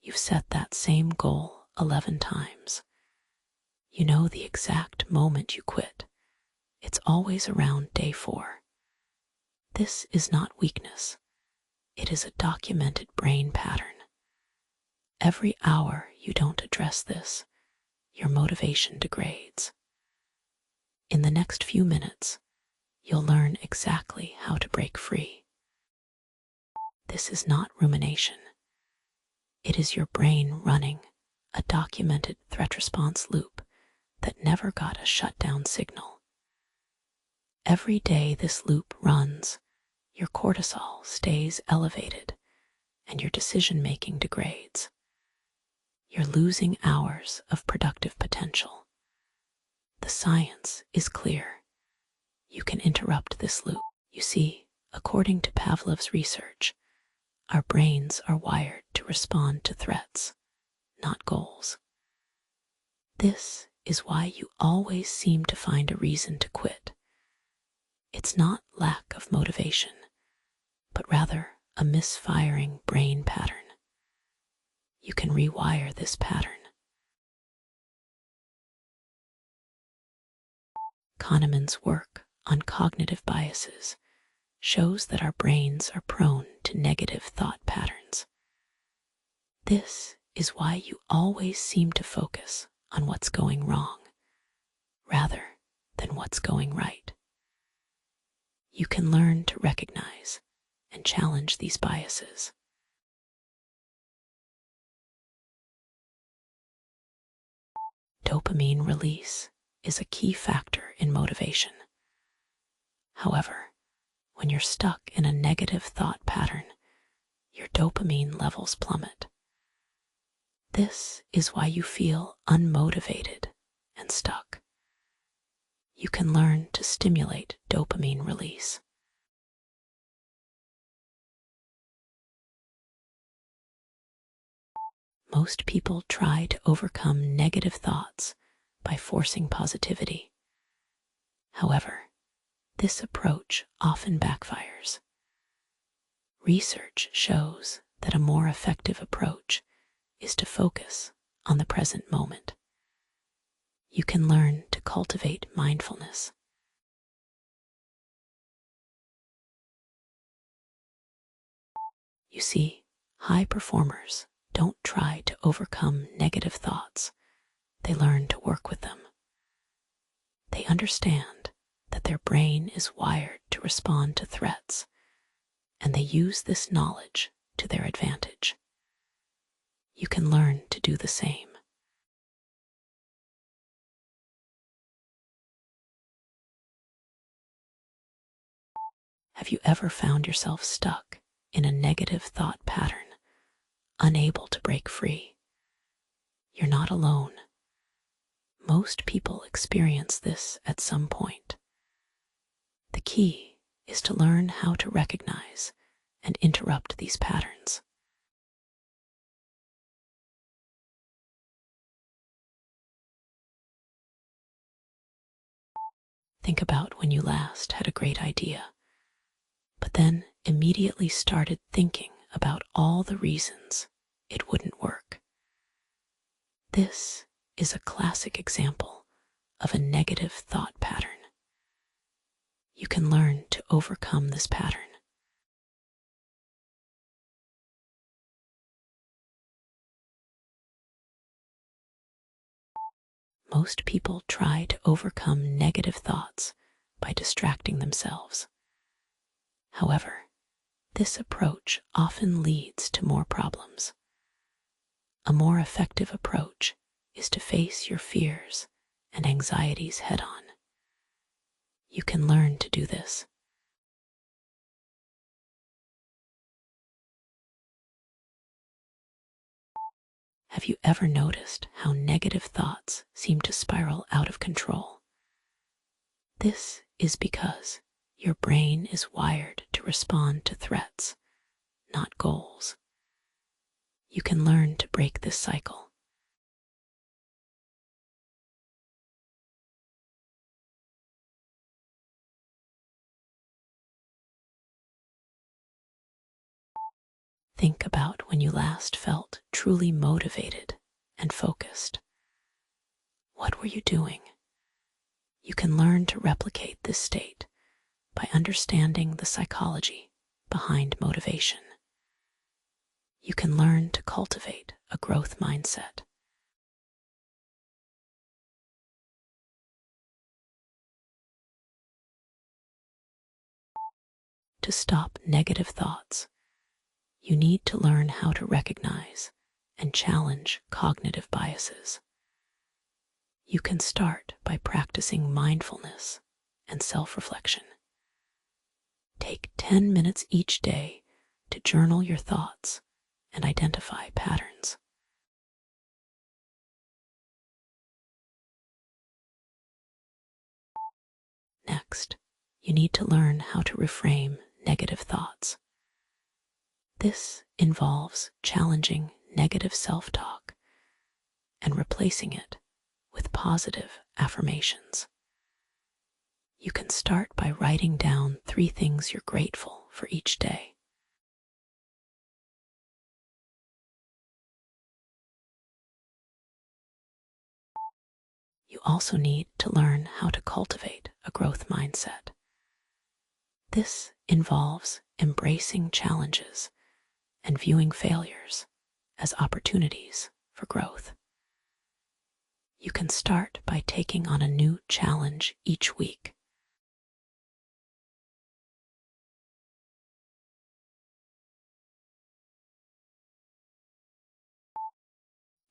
You've set that same goal 11 times. You know the exact moment you quit. It's always around day 4. This is not weakness. It is a documented brain pattern. Every hour you don't address this, your motivation degrades. In the next few minutes, you'll learn exactly how to break free. This is not rumination. It is your brain running a documented threat response loop that never got a shutdown signal. Every day this loop runs, your cortisol stays elevated and your decision-making degrades. You're losing hours of productive potential. The science is clear. You can interrupt this loop. You see, according to Pavlov's research, our brains are wired to respond to threats, not goals. This is why you always seem to find a reason to quit. It's not lack of motivation, but rather a misfiring brain pattern. You can rewire this pattern. Kahneman's work on cognitive biases shows that our brains are prone to negative thought patterns. This is why you always seem to focus on what's going wrong, rather than what's going right. You can learn to recognize and challenge these biases. Dopamine release is a key factor in motivation. However, when you're stuck in a negative thought pattern, your dopamine levels plummet. This is why you feel unmotivated and stuck. You can learn to stimulate dopamine release. Most people try to overcome negative thoughts by forcing positivity. However, this approach often backfires. Research shows that a more effective approach is to focus on the present moment. You can learn to cultivate mindfulness. You see, high performers don't try to overcome negative thoughts. They learn to work with them. They understand that their brain is wired to respond to threats, and they use this knowledge to their advantage. You can learn to do the same. Have you ever found yourself stuck in a negative thought pattern, unable to break free? You're not alone. Most people experience this at some point. The key is to learn how to recognize and interrupt these patterns. Think about when you last had a great idea, but then immediately started thinking about all the reasons it wouldn't work. This is a classic example of a negative thought pattern. You can learn to overcome this pattern. Most people try to overcome negative thoughts by distracting themselves. However, this approach often leads to more problems. A more effective approach is to face your fears and anxieties head on. You can learn to do this. Have you ever noticed how negative thoughts seem to spiral out of control? This is because your brain is wired to respond to threats, not goals. You can learn to break this cycle. Think about when you last felt truly motivated and focused. What were you doing? You can learn to replicate this state by understanding the psychology behind motivation. You can learn to cultivate a growth mindset. To stop negative thoughts, you need to learn how to recognize and challenge cognitive biases. You can start by practicing mindfulness and self-reflection. Take 10 minutes each day to journal your thoughts and identify patterns. Next, you need to learn how to reframe negative thoughts. This involves challenging negative self-talk and replacing it with positive affirmations. You can start by writing down 3 things you're grateful for each day. You also need to learn how to cultivate a growth mindset. This involves embracing challenges and viewing failures as opportunities for growth. You can start by taking on a new challenge each week.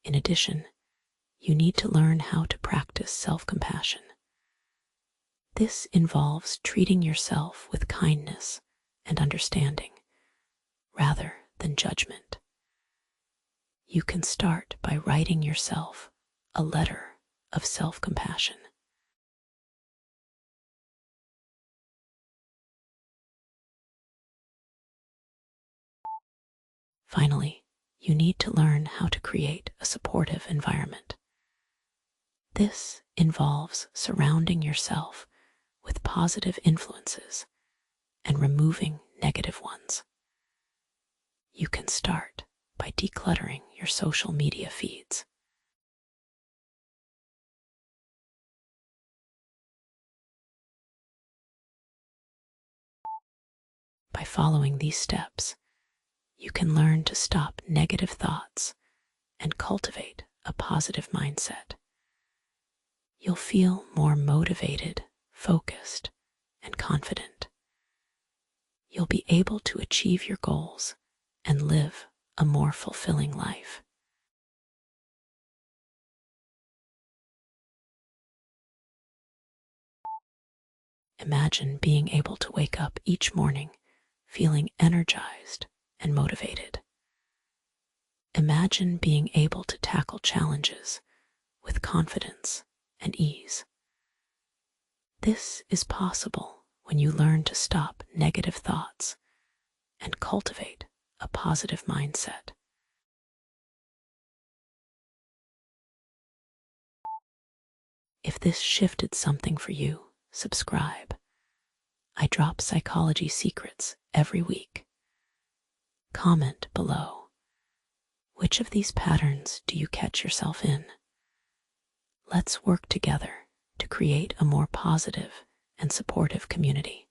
In addition, you need to learn how to practice self-compassion. This involves treating yourself with kindness and understanding, rather than judgment. You can start by writing yourself a letter of self-compassion. Finally, you need to learn how to create a supportive environment. This involves surrounding yourself with positive influences and removing negative ones. You can start by decluttering your social media feeds. By following these steps, you can learn to stop negative thoughts and cultivate a positive mindset. You'll feel more motivated, focused, and confident. You'll be able to achieve your goals and live a more fulfilling life. Imagine being able to wake up each morning feeling energized and motivated. Imagine being able to tackle challenges with confidence and ease. This is possible when you learn to stop negative thoughts and cultivate a positive mindset. If this shifted something for you, subscribe. I drop psychology secrets every week. Comment below. Which of these patterns do you catch yourself in? Let's work together to create a more positive and supportive community.